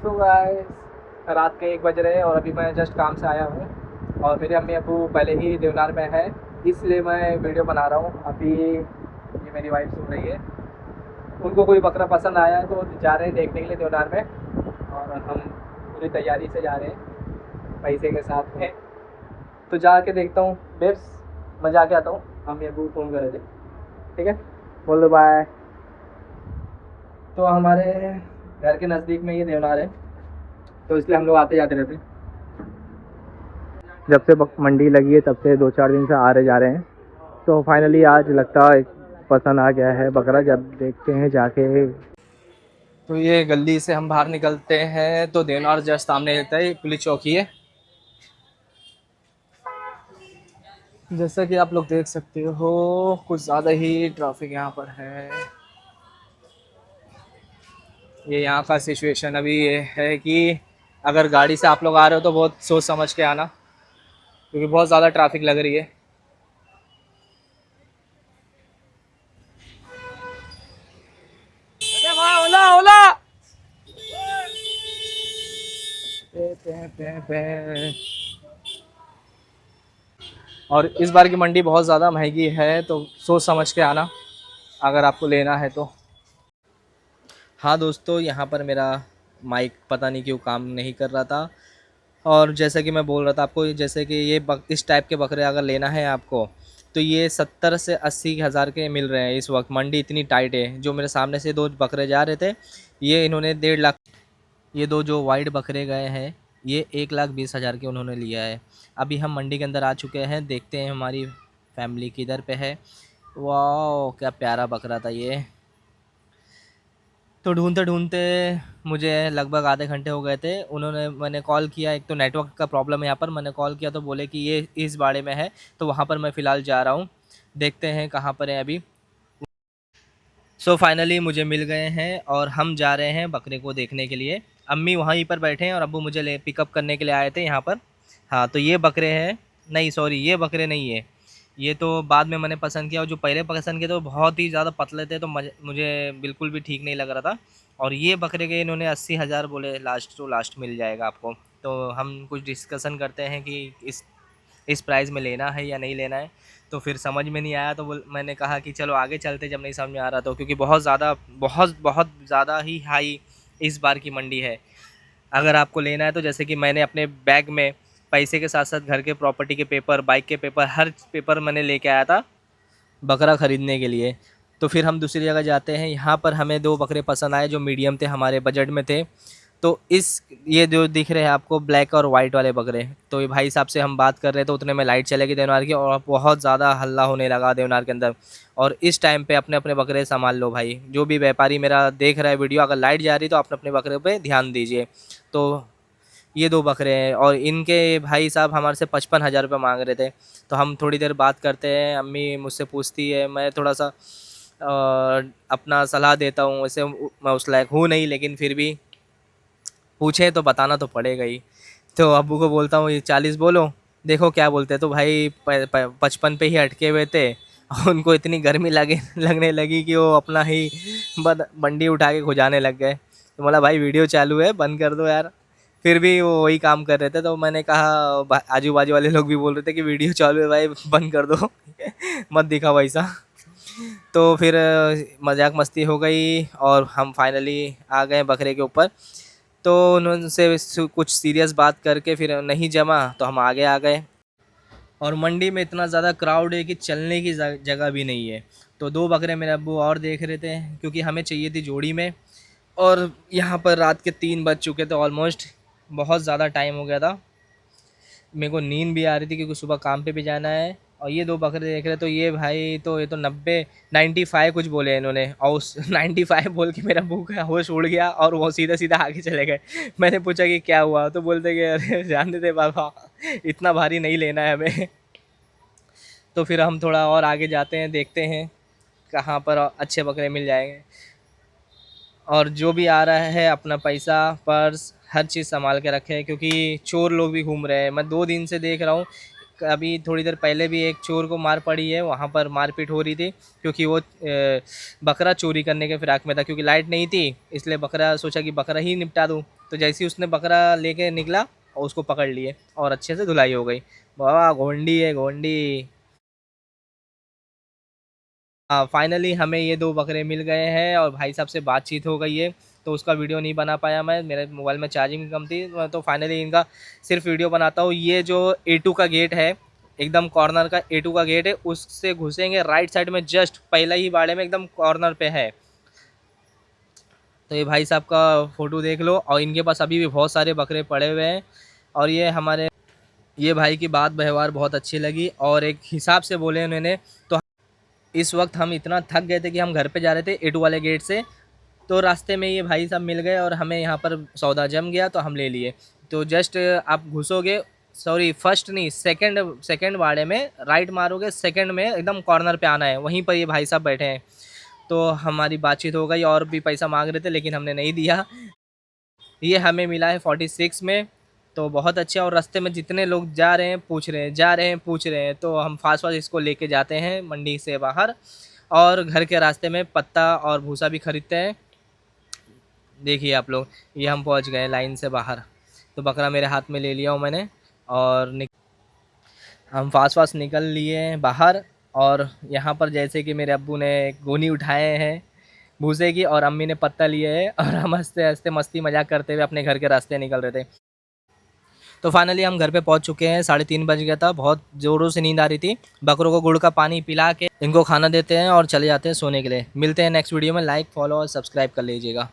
So guys, रात के 1 बज रहे हैं और अभी मैं जस्ट काम से आया हूँ और मेरे अम्मी अब्बू पहले ही देवनार में है, इसलिए मैं वीडियो बना रहा हूँ। अभी ये मेरी वाइफ सुन रही है, उनको कोई बकरा पसंद आया है तो जा रहे हैं देखने के लिए देवनार में और हम पूरी तैयारी से जा रहे हैं पैसे के साथ में। तो जाके देखता हूँ बेब्स, मैं जाके आता हूँ। अम्मी अब्बू फ़ोन कर रहे थे, ठीक है, बोल दो बाय। तो हमारे घर के नज़दीक में ये देवनार है, तो इसलिए हम लोग आते जाते रहते हैं। जब से मंडी लगी है तब से 2-4 दिन से आ रहे जा रहे हैं, तो फाइनली आज लगता है पसंद आ गया है बकरा। जब देखते हैं जाके। तो ये गली से हम बाहर निकलते हैं तो देवनार जस्ट सामने रहता है, पुलिस चौकी है। जैसा कि आप लोग देख सकते हो, कुछ ज़्यादा ही ट्रैफिक यहाँ पर है। ये यहाँ का सिचुएशन अभी ये है कि अगर गाड़ी से आप लोग आ रहे हो तो बहुत सोच समझ के आना, क्योंकि बहुत ज़्यादा ट्रैफिक लग रही है। ओला ओला और इस बार की मंडी बहुत ज़्यादा महंगी है, तो सोच समझ के आना अगर आपको लेना है तो। हाँ दोस्तों, यहाँ पर मेरा माइक पता नहीं क्यों काम नहीं कर रहा था। और जैसे कि मैं बोल रहा था आपको, जैसे कि ये इस टाइप के बकरे अगर लेना है आपको, तो ये 70 से 80 हज़ार के मिल रहे हैं इस वक्त। मंडी इतनी टाइट है। जो मेरे सामने से 2 बकरे जा रहे थे, ये इन्होंने 1.5 लाख। ये 2 जो वाइट बकरे गए हैं, ये 1,20,000 के उन्होंने लिया है। अभी हम मंडी के अंदर आ चुके हैं, देखते हैं हमारी फैमिली किधर पे है। वाह, क्या प्यारा बकरा था ये। तो ढूंढते ढूंढते मुझे लगभग आधे घंटे हो गए थे। मैंने कॉल किया, एक तो नेटवर्क का प्रॉब्लम है यहाँ पर। मैंने कॉल किया तो बोले कि ये इस बाड़े में है, तो वहाँ पर मैं फ़िलहाल जा रहा हूँ, देखते हैं कहाँ पर है अभी। सो फाइनली मुझे मिल गए हैं और हम जा रहे हैं बकरे को देखने के लिए। अम्मी वहीं पर बैठे हैं और अब्बू मुझे पिकअप करने के लिए आए थे यहाँ पर। हाँ, तो ये बकरे हैं, नहीं सॉरी, ये बकरे नहीं है, ये तो बाद में मैंने पसंद किया। और जो पहले पसंद किए थे वो बहुत ही ज़्यादा पतले थे, तो मुझे बिल्कुल भी ठीक नहीं लग रहा था। और ये बकरे के इन्होंने 80,000 बोले, लास्ट टू लास्ट मिल जाएगा आपको। तो हम कुछ डिस्कशन करते हैं कि इस प्राइस में लेना है या नहीं लेना है। तो फिर समझ में नहीं आया, तो मैंने कहा कि चलो आगे चलते, जब नहीं समझ में आ रहा तो, क्योंकि बहुत ज़्यादा बहुत ज़्यादा ही हाई इस बार की मंडी है। अगर आपको लेना है तो जैसे कि मैंने अपने बैग में पैसे के साथ साथ घर के प्रॉपर्टी के पेपर, बाइक के पेपर, हर पेपर मैंने लेके आया था बकरा ख़रीदने के लिए। तो फिर हम दूसरी जगह जाते हैं। यहाँ पर हमें 2 बकरे पसंद आए जो मीडियम थे, हमारे बजट में थे। तो ये जो दिख रहे हैं आपको ब्लैक और वाइट वाले बकरे, तो ये भाई साहब से हम बात कर रहे थे, उतने में लाइट चलेगी देवनार की और बहुत ज़्यादा हल्ला होने लगा देवनार के अंदर। और इस टाइम पे अपने अपने बकरे संभाल लो भाई। जो भी व्यापारी मेरा देख रहा है वीडियो, अगर लाइट जा रही तो अपने अपने बकरे पे ध्यान दीजिए। तो ये 2 बकरे हैं और इनके भाई साहब हमारे से 55,000 रुपये मांग रहे थे। तो हम थोड़ी देर बात करते हैं, अम्मी मुझसे पूछती है, मैं थोड़ा सा अपना सलाह देता हूँ। वैसे मैं उस लायक हूँ नहीं, लेकिन फिर भी पूछें तो बताना तो पड़ेगा ही। तो अब्बू को बोलता हूँ ये 40 बोलो, देखो क्या बोलते हैं। तो भाई 55 पे ही अटके हुए थे और उनको इतनी गर्मी लगने लगी कि वो अपना ही बंडी उठा के खुजाने लग गए। तो बोला भाई वीडियो चालू है, बंद कर दो यार। फिर भी वो वही काम कर रहे थे, तो मैंने कहा, आजू बाजू वाले लोग भी बोल रहे थे कि वीडियो चालू है भाई, बंद कर दो मत दिखाओ ऐसा। तो फिर मजाक मस्ती हो गई और हम फाइनली आ गए बकरे के ऊपर। तो उनसे कुछ सीरियस बात करके फिर नहीं जमा, तो हम आगे आ गए। और मंडी में इतना ज़्यादा क्राउड है कि चलने की जगह भी नहीं है। तो 2 बकरे मेरे अब्बू और देख रहे थे, क्योंकि हमें चाहिए थी जोड़ी में। और यहाँ पर रात के 3 बज चुके थे ऑलमोस्ट, बहुत ज़्यादा टाइम हो गया था। मेरे को नींद भी आ रही थी क्योंकि सुबह काम पे भी जाना है। और ये 2 बकरे देख रहे, तो ये भाई, तो ये तो 95 कुछ बोले इन्होंने, और उस 95 बोल के मेरा मुँह का होश उड़ गया और वो सीधा सीधा आगे चले गए। मैंने पूछा कि क्या हुआ, तो बोलते कि अरे जानते थे बाबा, इतना भारी नहीं लेना है हमें। तो फिर हम थोड़ा और आगे जाते हैं, देखते हैं कहाँ पर अच्छे बकरे मिल जाएंगे। और जो भी आ रहा है अपना पैसा, पर्स, हर चीज़ संभाल के रखे, क्योंकि चोर लोग भी घूम रहे हैं। मैं 2 दिन से देख रहा हूँ। अभी थोड़ी देर पहले भी एक चोर को मार पड़ी है, वहाँ पर मारपीट हो रही थी, क्योंकि वो बकरा चोरी करने के फिराक में था। क्योंकि लाइट नहीं थी, इसलिए बकरा सोचा कि बकरा ही निपटा दूँ। तो जैसे ही उसने बकरा लेके निकला और उसको पकड़ लिए और अच्छे से धुलाई हो गई। वाह गोंडी है गोंडी। हाँ फाइनली हमें ये 2 बकरे मिल गए हैं और भाई साहब से बातचीत हो गई है। तो उसका वीडियो नहीं बना पाया मैं, मेरे मोबाइल में चार्जिंग कम थी। तो फाइनली इनका सिर्फ वीडियो बनाता हूँ। ये जो A2 का गेट है, एकदम कॉर्नर का A2 का गेट है, उससे घुसेंगे राइट साइड में, जस्ट पहला ही बाड़े में एकदम कॉर्नर पे है। तो ये भाई साहब का फ़ोटो देख लो और इनके पास अभी भी बहुत सारे बकरे पड़े हुए हैं। और ये भाई की बात व्यवहार बहुत अच्छी लगी और एक हिसाब से बोले उन्होंने। तो इस वक्त हम इतना थक गए थे कि हम घर पे जा रहे थे A2 वाले गेट से। तो रास्ते में ये भाई साहब मिल गए और हमें यहाँ पर सौदा जम गया तो हम ले लिए। तो जस्ट आप घुसोगे, सॉरी फर्स्ट नहीं, सेकंड सेकंड वाड़े में राइट मारोगे, सेकंड में एकदम कॉर्नर पे आना है, वहीं पर ये भाई साहब बैठे हैं। तो हमारी बातचीत हो गई और भी पैसा मांग रहे थे लेकिन हमने नहीं दिया। ये हमें मिला है 46 में। तो बहुत अच्छा। और रास्ते में जितने लोग जा रहे हैं पूछ रहे हैं, जा रहे हैं पूछ रहे हैं, तो हम फास्ट फास्ट इसको लेके जाते हैं मंडी से बाहर और घर के रास्ते में पत्ता और भूसा भी खरीदते हैं। देखिए आप लोग, ये हम पहुंच गए लाइन से बाहर। तो बकरा मेरे हाथ में ले लिया हूँ मैंने और हम फास्ट फास्ट निकल लिए हैं बाहर। और यहाँ पर जैसे कि मेरे अब्बू ने गोनी उठाए हैं भूसे की और अम्मी ने पत्ता लिए है और हम हंसते हंसते मस्ती मजाक करते हुए अपने घर के रास्ते निकल रहे थे। तो फाइनली हम घर पे पहुंच चुके हैं, 3:30 बज गया था, बहुत ज़ोरों से नींद आ रही थी। बकरों को गुड़ का पानी पिला के इनको खाना देते हैं और चले जाते हैं सोने के लिए। मिलते हैं नेक्स्ट वीडियो में, लाइक फॉलो और सब्सक्राइब कर लीजिएगा।